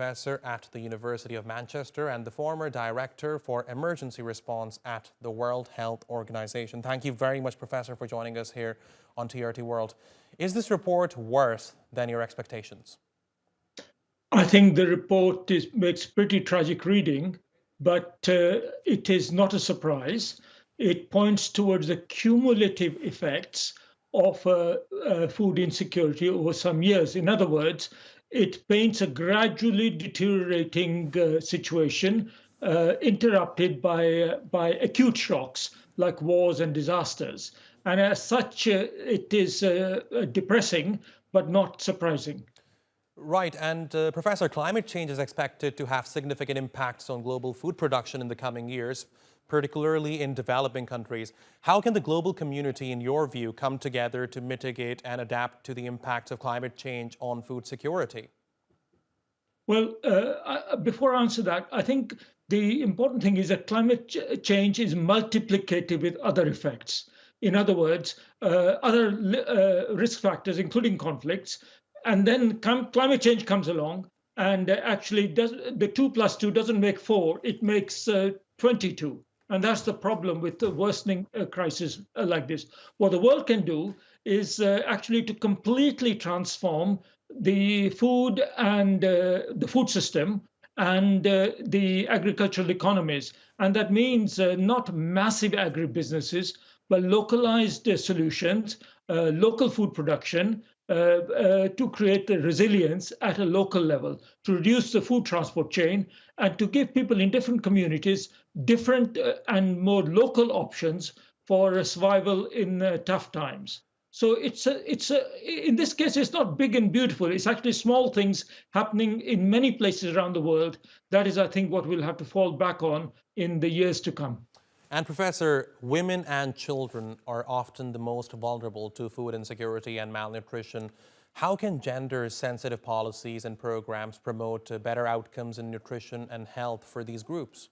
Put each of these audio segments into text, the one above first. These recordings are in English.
professor at the University of Manchester and the former director for emergency response at the World Health Organization. Thank you very much, Professor, for joining us here on TRT World. Is this report worse than your expectations? I think the report makes pretty tragic reading, but it is not a surprise. It points towards the cumulative effects of food insecurity over some years. In other words, it paints a gradually deteriorating situation interrupted by acute shocks like wars and disasters. And as such, it is depressing, but not surprising. Right, and Professor, climate change is expected to have significant impacts on global food production in the coming years, particularly in developing countries. How can the global community, in your view, come together to mitigate and adapt to the impacts of climate change on food security? Well, before I answer that, I think the important thing is that climate change is multiplicative with other effects. In other words, other risk factors, including conflicts, and then climate change comes along and actually the 2 plus 2 doesn't make 4, it makes 22. And that's the problem with the worsening crisis like this. What the world can do is actually to completely transform the food and the food system and the agricultural economies. And that means not massive agribusinesses, but localized solutions, local food production, to create the resilience at a local level, to reduce the food transport chain, and to give people in different communities different and more local options for survival in tough times. So in this case, it's not big and beautiful. It's actually small things happening in many places around the world. That is, I think, what we'll have to fall back on in the years to come. And Professor, women and children are often the most vulnerable to food insecurity and malnutrition. How can gender-sensitive policies and programs promote better outcomes in nutrition and health for these groups?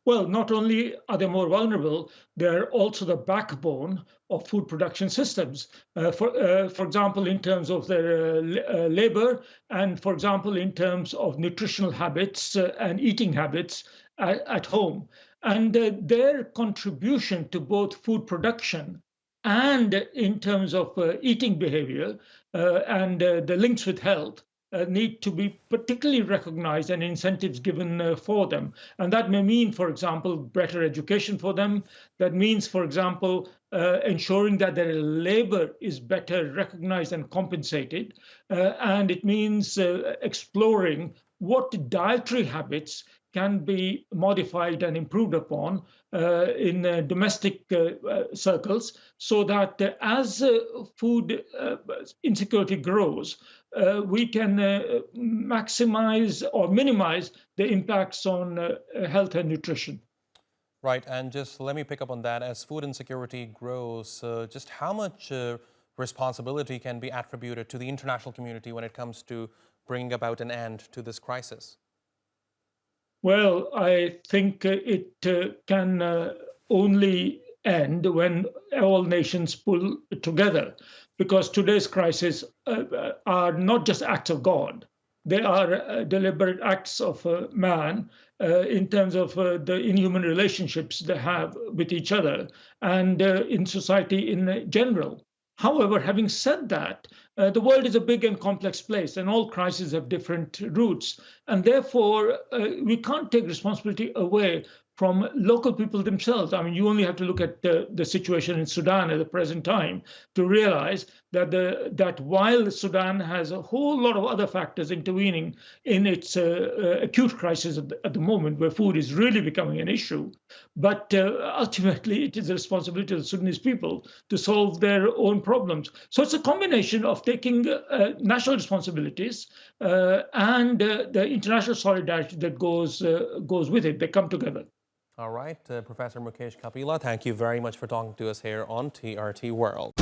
Well, not only are they more vulnerable, they're also the backbone of food production systems. For example, in terms of their labor, and for example, in terms of nutritional habits and eating habits at home. And their contribution to both food production and in terms of eating behavior and the links with health need to be particularly recognized and incentives given for them. And that may mean, for example, better education for them. That means, for example, ensuring that their labor is better recognized and compensated. And it means exploring what dietary habits can be modified and improved upon in domestic circles so that as food insecurity grows, we can maximize or minimize the impacts on health and nutrition. Right, and just let me pick up on that. As food insecurity grows, just how much responsibility can be attributed to the international community when it comes to bringing about an end to this crisis? Well, I think it can only end when all nations pull together, because today's crises are not just acts of God. They are deliberate acts of man in terms of the inhuman relationships they have with each other and in society in general. However, having said that, the world is a big and complex place, and all crises have different roots. And therefore, we can't take responsibility away from local people themselves. I mean, you only have to look at the situation in Sudan at the present time to realize that while Sudan has a whole lot of other factors intervening in its acute crisis at the moment, where food is really becoming an issue, but ultimately it is the responsibility of the Sudanese people to solve their own problems. So it's a combination of taking national responsibilities and the international solidarity that goes with it. They come together. All right, Professor Mukesh Kapila, thank you very much for talking to us here on TRT World.